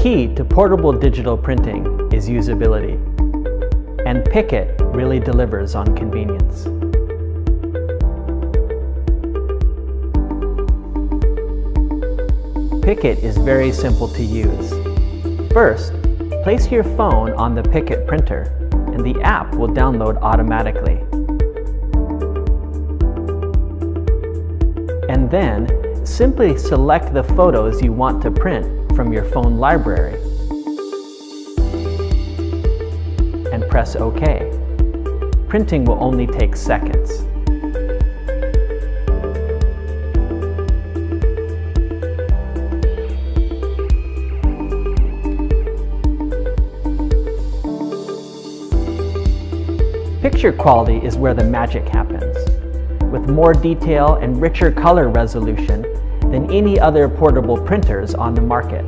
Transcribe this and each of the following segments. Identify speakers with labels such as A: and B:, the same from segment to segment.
A: key to portable digital printing is usability, and Picket really delivers on convenience. Picket is very simple to use. First, place your phone on the Picket printer, and the app will download automatically. And then, simply select the photos you want to print from your phone library and press OK. Printing will only take seconds. Picture quality is where the magic happens, with more detail and richer color resolution than any other portable printers on the market.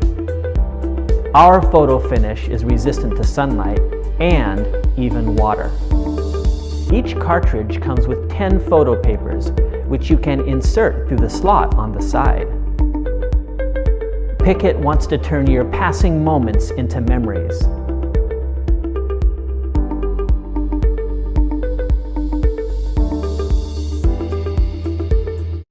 A: Our photo finish is resistant to sunlight and even water. Each cartridge comes with 10 photo papers, which you can insert through the slot on the side. Picket wants to turn your passing moments into memories.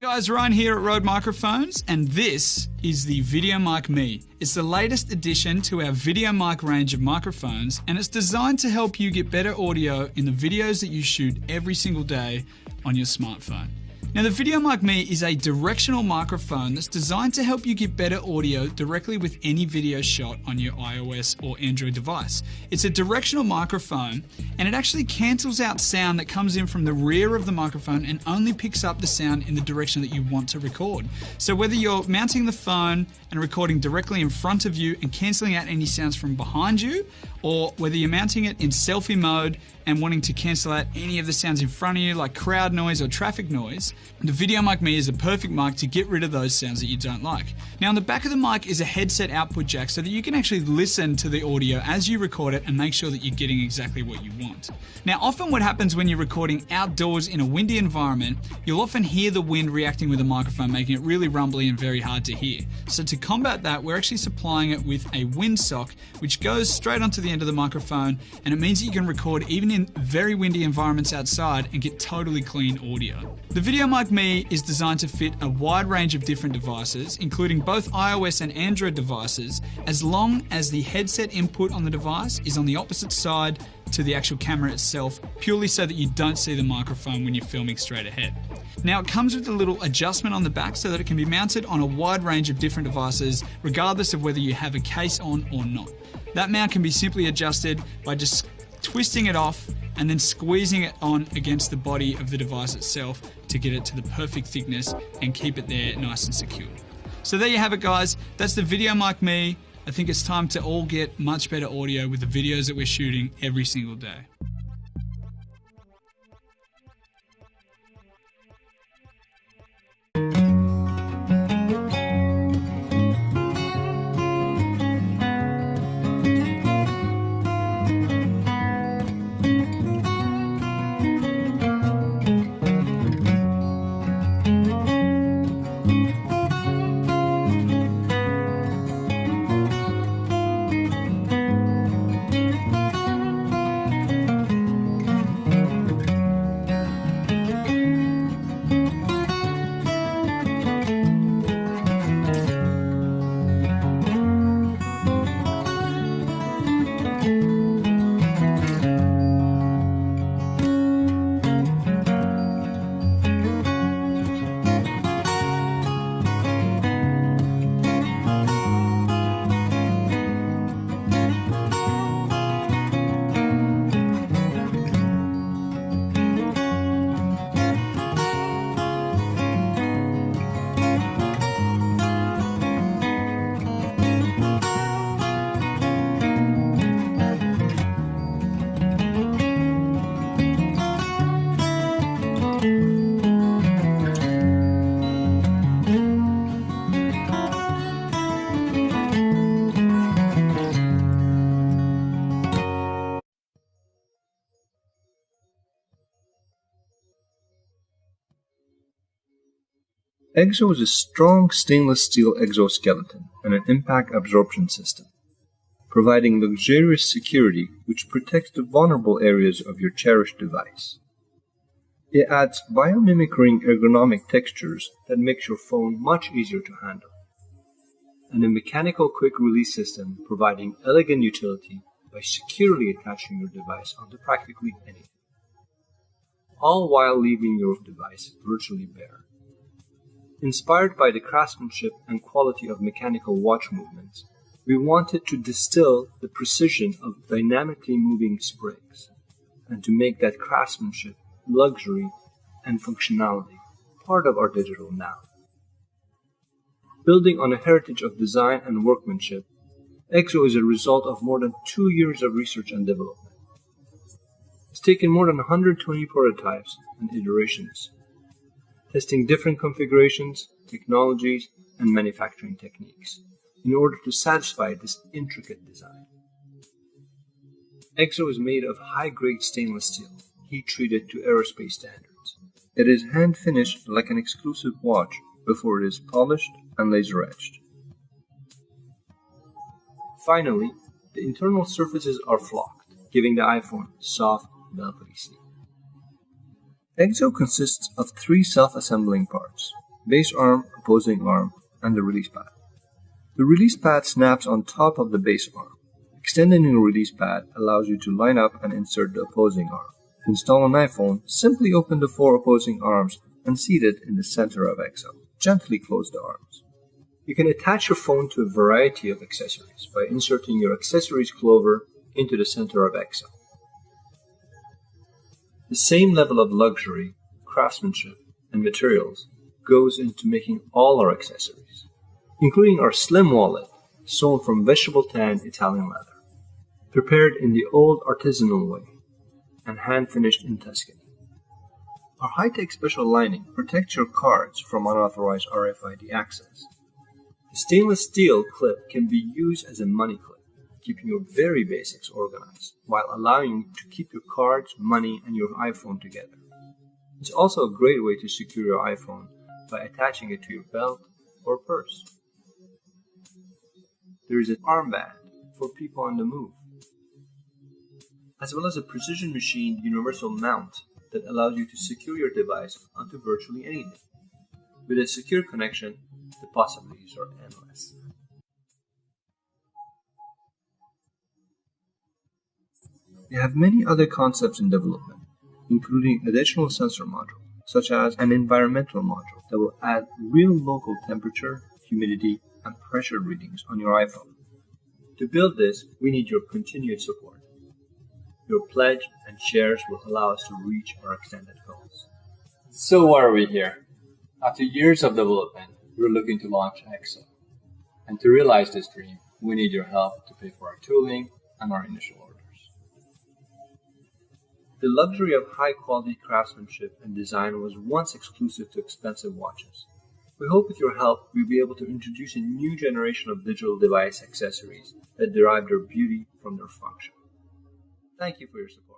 B: Guys, Ryan here at Rode Microphones, and this is the VideoMic Me. It's the latest addition to our VideoMic range of microphones, and it's designed to help you get better audio in the videos that you shoot every single day on your smartphone. Now, the VideoMic Me is a directional microphone that's designed to help you get better audio directly with any video shot on your iOS or Android device. It's a directional microphone, and it actually cancels out sound that comes in from the rear of the microphone and only picks up the sound in the direction that you want to record. So whether you're mounting the phone and recording directly in front of you and cancelling out any sounds from behind you, or whether you're mounting it in selfie mode and wanting to cancel out any of the sounds in front of you like crowd noise or traffic noise, the VideoMic Me is a perfect mic to get rid of those sounds that you don't like. Now, on the back of the mic is a headset output jack so that you can actually listen to the audio as you record it and make sure that you're getting exactly what you want. Now, often what happens when you're recording outdoors in a windy environment, you'll often hear the wind reacting with the microphone, making it really rumbly and very hard to hear. So to combat that, we're actually supplying it with a windsock, which goes straight onto the end of the microphone, and it means that you can record even in very windy environments outside and get totally clean audio. The VideoMic Me is designed to fit a wide range of different devices, including both iOS and Android devices, as long as the headset input on the device is on the opposite side to the actual camera itself, purely so that you don't see the microphone when you're filming straight ahead. Now, it comes with a little adjustment on the back so that it can be mounted on a wide range of different devices, regardless of whether you have a case on or not. That mount can be simply adjusted by just twisting it off and then squeezing it on against the body of the device itself to get it to the perfect thickness and keep it there nice and secure. So there you have it, guys. That's the VideoMic Me. I think it's time to all get much better audio with the videos that we're shooting every single day.
C: EXO is a strong stainless steel exoskeleton and an impact absorption system. providing luxurious security which protects the vulnerable areas of your cherished device. It adds biomimicking ergonomic textures that makes your phone much easier to handle. And a mechanical quick release system providing elegant utility by securely attaching your device onto practically anything, all while leaving your device virtually bare. Inspired by the craftsmanship and quality of mechanical watch movements, we wanted to distill the precision of dynamically moving springs and to make that craftsmanship, luxury, and functionality part of our digital now. Building on a heritage of design and workmanship, EXO is a result of more than 2 years of research and development. It's taken more than 120 prototypes and iterations, testing different configurations, technologies, and manufacturing techniques in order to satisfy this intricate design. EXO is made of high-grade stainless steel, heat-treated to aerospace standards. It is hand-finished like an exclusive watch before it is polished and laser-etched. Finally, the internal surfaces are flocked, giving the iPhone soft, velvety sleep. EXO consists of 3 self-assembling parts: base arm, opposing arm, and the release pad. The release pad snaps on top of the base arm. Extending the release pad allows you to line up and insert the opposing arm. To install an iPhone, simply open the 4 opposing arms and seat it in the center of EXO. Gently close the arms. You can attach your phone to a variety of accessories by inserting your accessories clover into the center of EXO. The same level of luxury, craftsmanship, and materials goes into making all our accessories, including our slim wallet, sewn from vegetable tan Italian leather, prepared in the old artisanal way, and hand-finished in Tuscany. Our high-tech special lining protects your cards from unauthorized RFID access. The stainless steel clip can be used as a money clip, keeping your very basics organized, while allowing you to keep your cards, money, and your iPhone together. It's also a great way to secure your iPhone by attaching it to your belt or purse. There is an armband for people on the move, as well as a precision machined universal mount that allows you to secure your device onto virtually anything. With a secure connection, the possibilities are endless. We have many other concepts in development, including additional sensor modules, such as an environmental module that will add real local temperature, humidity, and pressure readings on your iPhone. To build this, we need your continued support. Your pledge and shares will allow us to reach our extended goals.
D: So why are we here? After years of development, we're looking to launch EXO. And to realize this dream, we need your help to pay for our tooling and our initial orders.
C: The luxury of high-quality craftsmanship and design was once exclusive to expensive watches. We hope with your help we'll be able to introduce a new generation of digital device accessories that derive their beauty from their function. Thank you for your support.